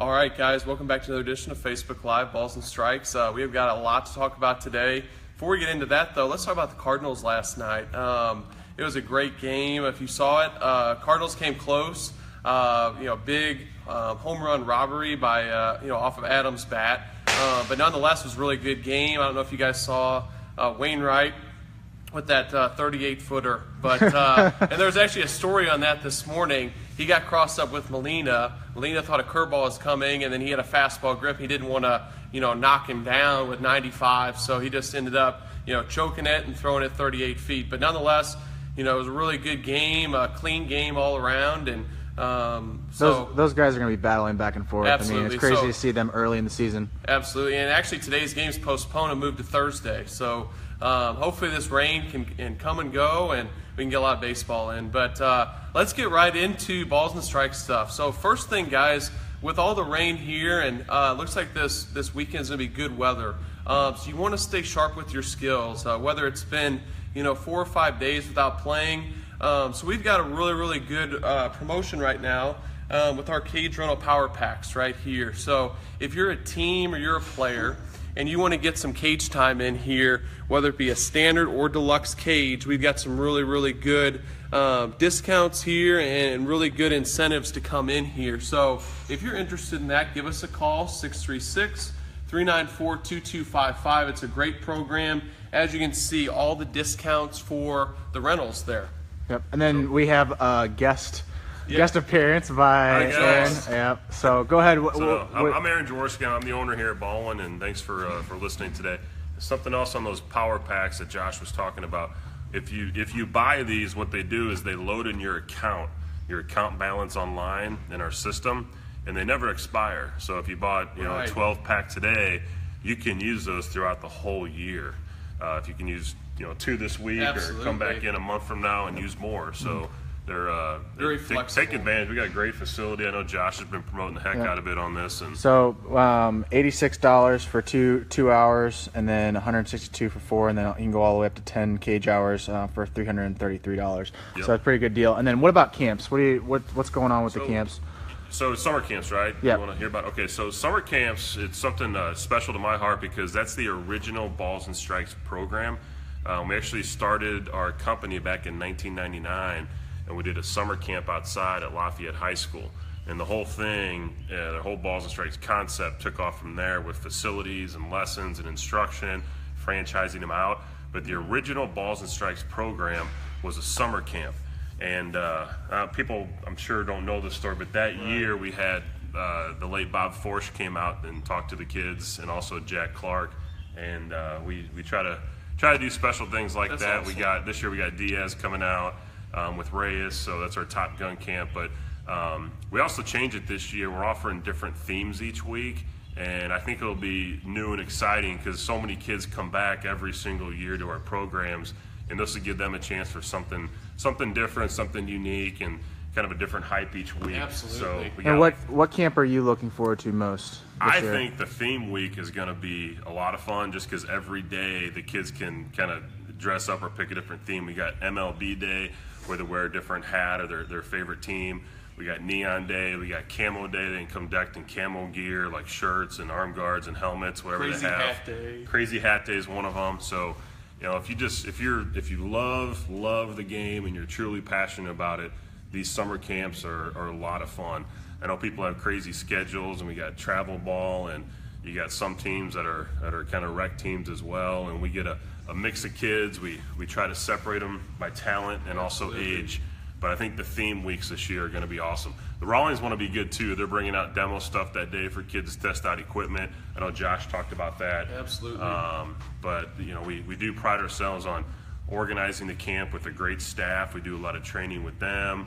All right, guys, welcome back to another edition of Facebook Live Balls and Strikes. We have got a lot to talk about today. Before we get into that, though, let's talk about the Cardinals last night. It was a great game. If you saw it, Cardinals came close. Big home run robbery by off of Adams' bat, but nonetheless, it was a really good game. I don't know if you guys saw Wainwright with that 38-footer, but and there was actually a story on that this morning. He got crossed up with Molina. Molina thought a curveball was coming, and then he had a fastball grip. He didn't want to, knock him down with 95, so he just ended up, choking it and throwing it 38 feet. But nonetheless, it was a really good game, a clean game all around, and those guys are going to be battling back and forth. Absolutely. I mean, it's crazy to see them early in the season. Absolutely, and actually today's game's postponed and moved to Thursday. So hopefully this rain can come and go, and we can get a lot of baseball in. But let's get right into balls and strikes stuff. So first thing, guys, with all the rain here, and looks like this weekend's going to be good weather. So you want to stay sharp with your skills, whether it's been 4 or 5 days without playing. So we've got a really good promotion right now with our Cage Rental Power Packs right here. So if you're a team or you're a player and you want to get some cage time in here, whether it be a standard or deluxe cage, we've got some really good discounts here and really good incentives to come in here. So if you're interested in that, give us a call, 636-394-2255. It's a great program. As you can see, all the discounts for the rentals there. Yep, and then we have a guest appearance by Aaron. Yep. So go ahead. I'm Aaron Jaworski. I'm the owner here at Ballin, and thanks for listening today. Something else on those power packs that Josh was talking about. If you buy these, what they do is they load in your account balance online in our system, and they never expire. So if you bought a 12 pack today, you can use those throughout the whole year. If you can use 2 this week, Absolutely. or come back in a month from now and use more. So they're very flexible. take advantage. We got a great facility. I know Josh has been promoting the heck out of it on this. And so $86 for two hours, and then $162 for 4, and then you can go all the way up to 10 cage hours for $333. Yep. So that's a pretty good deal. And then what about camps? What's going on with the camps? So summer camps, right? Yeah. You want to hear about? Okay, so summer camps, it's something special to my heart because that's the original Balls and Strikes program. We actually started our company back in 1999, and we did a summer camp outside at Lafayette High School. And the whole thing, the whole Balls and Strikes concept took off from there with facilities and lessons and instruction, franchising them out. But the original Balls and Strikes program was a summer camp. And people, I'm sure, don't know this story, but that year we had the late Bob Forsch came out and talked to the kids, and also Jack Clark. And we try to do special things like that. Awesome. This year we got Diaz coming out with Reyes, so that's our Top Gun camp. But we also changed it this year. We're offering different themes each week, and I think it'll be new and exciting because so many kids come back every single year to our programs, and this will give them a chance for something different, something unique, and kind of a different hype each week. Absolutely. So And what camp are you looking forward to most this year? I think the theme week is going to be a lot of fun just because every day the kids can kind of dress up or pick a different theme. We got MLB Day where they wear a different hat or their favorite team. We got Neon Day. We got Camo Day. They can come decked in camo gear like shirts and arm guards and helmets, whatever Crazy they have. Hat Day. Crazy Hat Day is one of them. So, if you love the game and you're truly passionate about it, these summer camps are a lot of fun. I know people have crazy schedules, and we got travel ball, and you got some teams that are kind of rec teams as well, and we get a mix of kids. We try to separate them by talent and also age. But I think the theme weeks this year are going to be awesome. The Rawlings want to be good too. They're bringing out demo stuff that day for kids to test out equipment. I know Josh talked about that. Absolutely. But we do pride ourselves on organizing the camp with a great staff. We do a lot of training with them.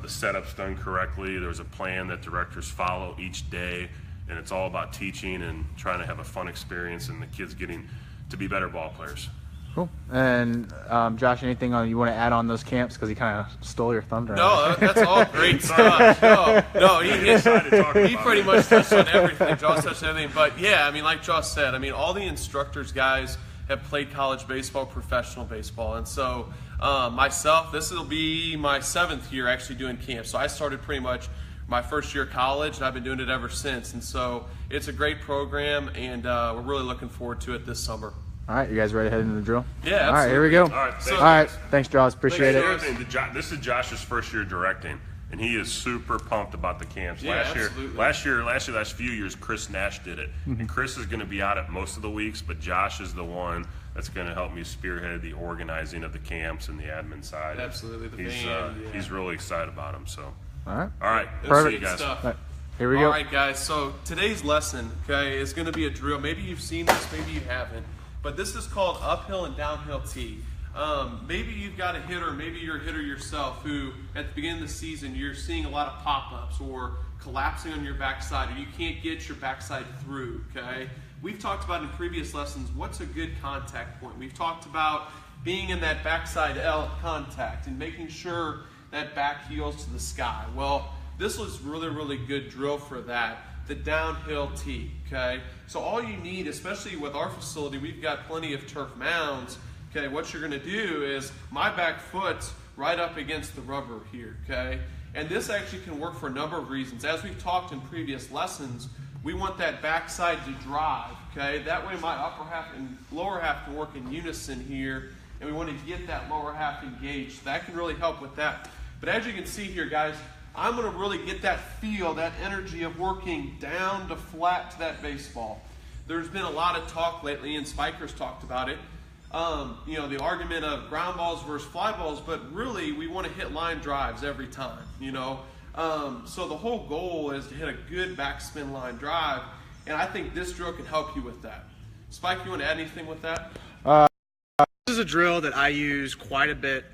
The setup's done correctly. There's a plan that directors follow each day, and it's all about teaching and trying to have a fun experience and the kids getting to be better ball players. Cool. And Josh, anything you want to add on those camps? Because he kind of stole your thunder. No, that's all great stuff. No, he pretty much touched on everything. Josh touched on everything. But yeah, like Josh said, all the instructors, guys, have played college baseball, professional baseball, and so myself, this will be my 7th year actually doing camp. So I started pretty much my first year of college, and I've been doing it ever since. And so it's a great program, and we're really looking forward to it this summer. All right, you guys ready to head into the drill? Yeah, All right, here we go. All right, So- All right, thanks, Jaws. Appreciate Thanks, it. Jaws. This is Josh's first year directing, and he is super pumped about the camps. Yeah, absolutely. Last few years, Chris Nash did it, and Chris is going to be out at most of the weeks, but Josh is the one that's going to help me spearhead the organizing of the camps and the admin side. Absolutely, the he's band, yeah. he's really excited about him. So, All right, all right, It's see good you guys. stuff. All right, here we All go. right, guys. So today's lesson, okay, is going to be a drill. Maybe you've seen this, maybe you haven't. But this is called uphill and downhill tee. Maybe you've got a hitter, maybe you're a hitter yourself who, at the beginning of the season, you're seeing a lot of pop-ups or collapsing on your backside, or you can't get your backside through, okay? We've talked about in previous lessons, what's a good contact point? We've talked about being in that backside L contact and making sure that back heels to the sky. Well, this was really, really good drill for that, the downhill tee, okay? So all you need, especially with our facility, we've got plenty of turf mounds, okay? What you're gonna do is, my back foot's right up against the rubber here, okay? And this actually can work for a number of reasons. As we've talked in previous lessons, we want that backside to drive, okay? That way my upper half and lower half can work in unison here, and we want to get that lower half engaged. So that can really help with that. But as you can see here, guys, I'm going to really get that feel, that energy of working down to flat to that baseball. There's been a lot of talk lately, and Spiker's talked about it, you know, the argument of ground balls versus fly balls, but really we want to hit line drives every time, you know. So the whole goal is to hit a good backspin line drive, and I think this drill can help you with that. Spike, you want to add anything with that? This is a drill that I use quite a bit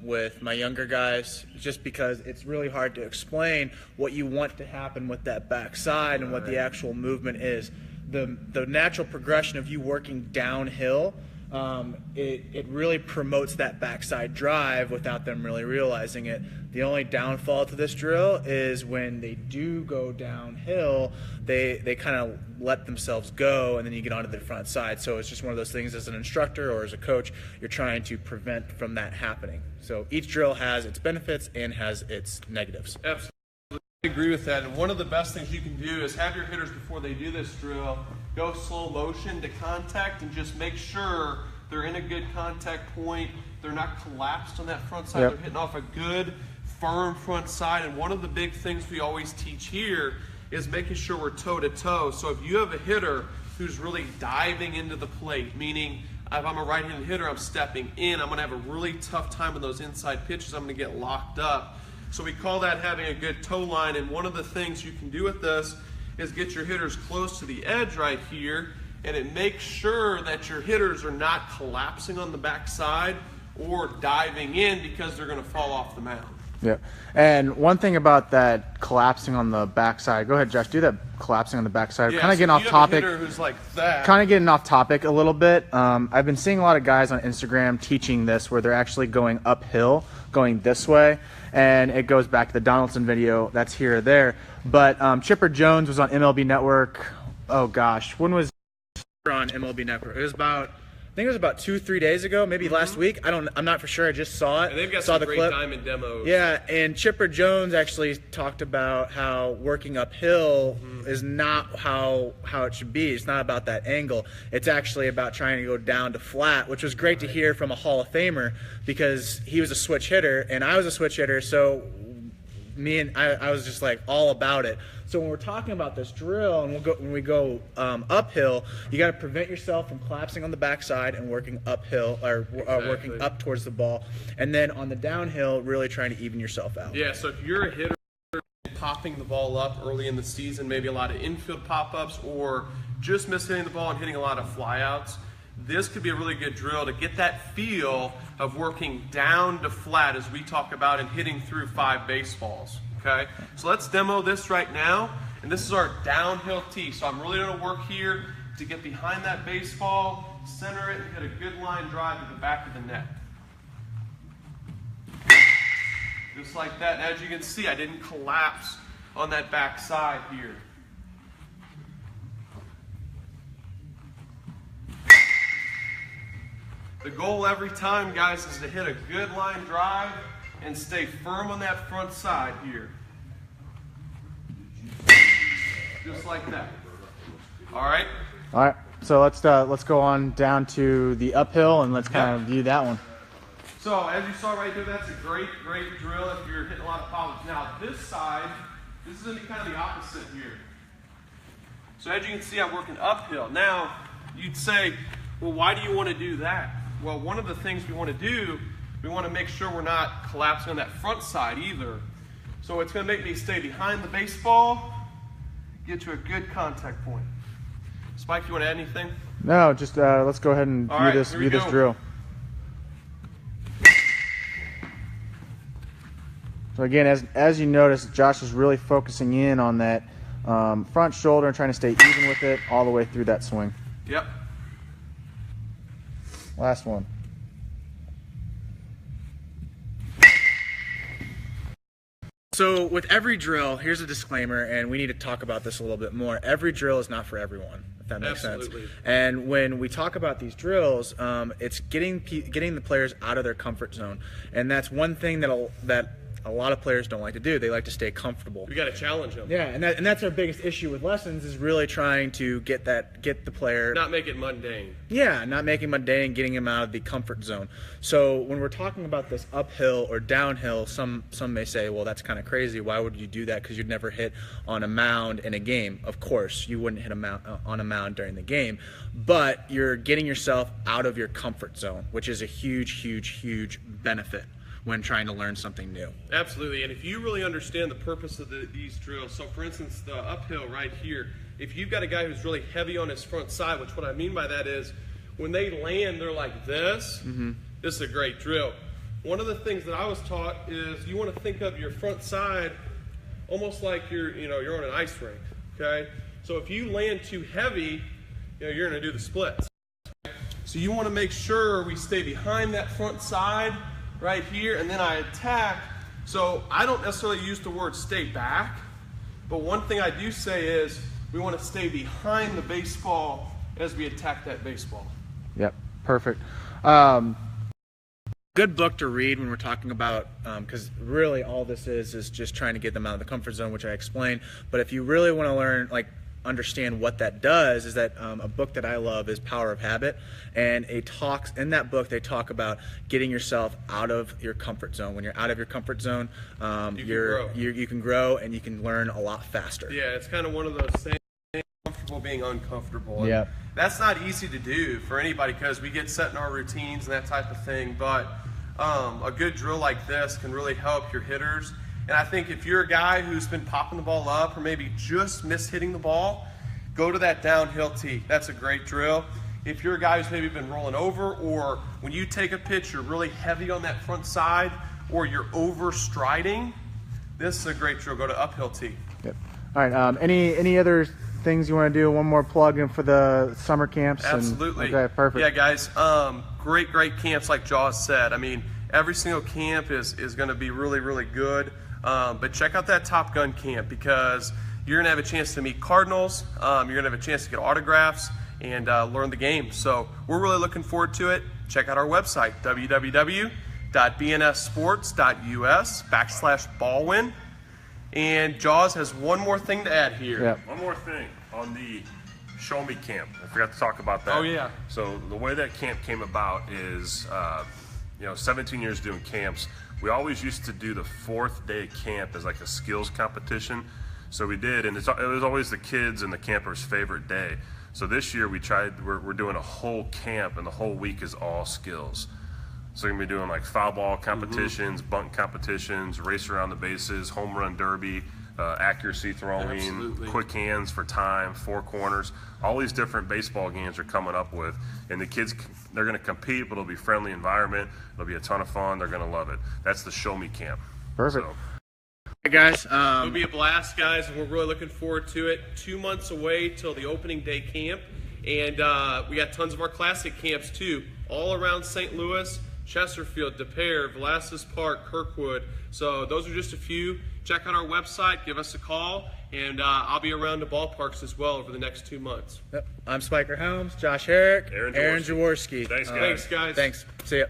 with my younger guys, just because it's really hard to explain what you want to happen with that backside and what the actual movement is. The natural progression of you working downhill, it really promotes that backside drive without them really realizing it. The only downfall to this drill is when they do go downhill, they kind of let themselves go, and then you get onto the front side. So it's just one of those things, as an instructor or as a coach, you're trying to prevent from that happening. So each drill has its benefits and has its negatives. Absolutely. I agree with that. And one of the best things you can do is have your hitters, before they do this drill, go slow motion to contact and just make sure they're in a good contact point. They're not collapsed on that front side. Yep. They're hitting off a good, firm front side. And one of the big things we always teach here is making sure we're toe to toe. So if you have a hitter who's really diving into the plate, meaning if I'm a right-handed hitter, I'm stepping in, I'm going to have a really tough time with those inside pitches. I'm going to get locked up. So we call that having a good toe line. And one of the things you can do with this is get your hitters close to the edge right here, and it makes sure that your hitters are not collapsing on the backside or diving in because they're going to fall off the mound. Yep. And one thing about that collapsing on the backside, go ahead, Josh, do that collapsing on the backside. Yeah, Kind of so getting if off you have a topic. hitter who's like that. Kind of getting off topic a little bit. I've been seeing a lot of guys on Instagram teaching this, where they're actually going uphill, going this way, and it goes back to the Donaldson video that's here or there. But Chipper Jones was on MLB Network. Oh gosh, when was on MLB Network? It was about, I think it was about 2-3 days ago, maybe last week. I'm not for sure. I just saw it. And they've got saw some the great clip. diamond demos. Yeah, and Chipper Jones actually talked about how working uphill is not how it should be. It's not about that angle. It's actually about trying to go down to flat, which was great to hear from a Hall of Famer, because he was a switch hitter and I was a switch hitter, so I was just like all about it. So when we're talking about this drill, and when we go uphill, you got to prevent yourself from collapsing on the backside and working uphill, or working up towards the ball. And then on the downhill, really trying to even yourself out. Yeah, so if you're a hitter popping the ball up early in the season, maybe a lot of infield pop-ups, or just mishitting the ball and hitting a lot of flyouts, this could be a really good drill to get that feel of working down to flat, as we talk about, and hitting through 5 baseballs. Okay, so let's demo this right now, and this is our downhill tee. So I'm really going to work here to get behind that baseball, center it, and hit a good line drive to the back of the net. Just like that. And as you can see, I didn't collapse on that back side here. The goal every time, guys, is to hit a good line drive and stay firm on that front side here. just like that. All right? All right, so let's go on down to the uphill and let's kind of view that one. So as you saw right there, that's a great drill if you're hitting a lot of pops. Now this side, this is going to be kind of the opposite here. So as you can see, I'm working uphill. Now you'd say, well, why do you want to do that? Well, one of the things we want to do, we want to make sure we're not collapsing on that front side either. So it's going to make me stay behind the baseball, get to a good contact point. Spike, you want to add anything? No, just let's go ahead and view this drill. So again, as you notice, Josh is really focusing in on that front shoulder and trying to stay even with it all the way through that swing. Yep. Last one. So with every drill, here's a disclaimer, and we need to talk about this a little bit more. Every drill is not for everyone, if that makes sense. And when we talk about these drills, it's getting the players out of their comfort zone, and that's one thing that a lot of players don't like to do. They like to stay comfortable. We got to challenge them. Yeah, and that's our biggest issue with lessons is really trying to get the player, not make it mundane. Yeah, not making mundane, getting him out of the comfort zone. So when we're talking about this uphill or downhill, some may say, well, that's kind of crazy. Why would you do that? Because you'd never hit on a mound in a game. Of course, you wouldn't hit on a mound during the game, but you're getting yourself out of your comfort zone, which is a huge benefit when trying to learn something new. Absolutely, and if you really understand the purpose of these drills, so for instance, the uphill right here, if you've got a guy who's really heavy on his front side, which what I mean by that is when they land, they're like this. This is a great drill. One of the things that I was taught is you want to think of your front side almost like you're on an ice rink, okay? So if you land too heavy, you're going to do the splits. So you want to make sure we stay behind that front side right here, and then I attack. So I don't necessarily use the word stay back, but one thing I do say is we want to stay behind the baseball as we attack that baseball. Yep, perfect. Good book to read when we're talking about, because really all this is just trying to get them out of the comfort zone, which I explained. But if you really want to learn, understand what that does, is that a book that I love is Power of Habit, and in that book they talk about getting yourself out of your comfort zone. When you're out of your comfort zone, you can grow and you can learn a lot faster. Yeah, it's kind of one of those things, comfortable being uncomfortable. Yeah, that's not easy to do for anybody because we get set in our routines and that type of thing, but a good drill like this can really help your hitters. And I think if you're a guy who's been popping the ball up or maybe just missed hitting the ball, go to that downhill tee. That's a great drill. If you're a guy who's maybe been rolling over, or when you take a pitch, you're really heavy on that front side, or you're overstriding, this is a great drill. Go to uphill tee. Yep. All right. Any other things you want to do? One more plug in for the summer camps? Absolutely. Okay, perfect. Yeah, guys. Great camps, like Jaws said. I mean, every single camp is going to be really good. But check out that Top Gun camp because you're going to have a chance to meet Cardinals. You're going to have a chance to get autographs and learn the game. So we're really looking forward to it. Check out our website, www.bnssports.us/Baldwin. And Jaws has one more thing to add here. Yep. One more thing on the Show Me Camp. I forgot to talk about that. Oh, yeah. So the way that camp came about is, 17 years doing camps. We always used to do the fourth day of camp as like a skills competition. So we did, and it was always the kids and the campers' favorite day. So this year we're doing a whole camp, and the whole week is all skills. So we're going to be doing like foul ball competitions, bunt competitions, race around the bases, home run derby, accuracy throwing, Absolutely. quick hands for time, four corners. All these different baseball games are coming up with, and the kids, they're going to compete, but it'll be a friendly environment. It'll be a ton of fun. They're going to love it. That's the Show Me Camp. Perfect. So. Hey guys, It'll be a blast, guys, and we're really looking forward to it. 2 months away till the opening day camp, and we got tons of our classic camps too, all around St. Louis, Chesterfield, De Pere, Velasquez Park, Kirkwood. So those are just a few. Check out our website, give us a call, and I'll be around the ballparks as well over the next 2 months. Yep. I'm Spiker Helms, Josh Herrick, Aaron Jaworski. Jaworski. Thanks, guys. Thanks, guys. Thanks. See ya.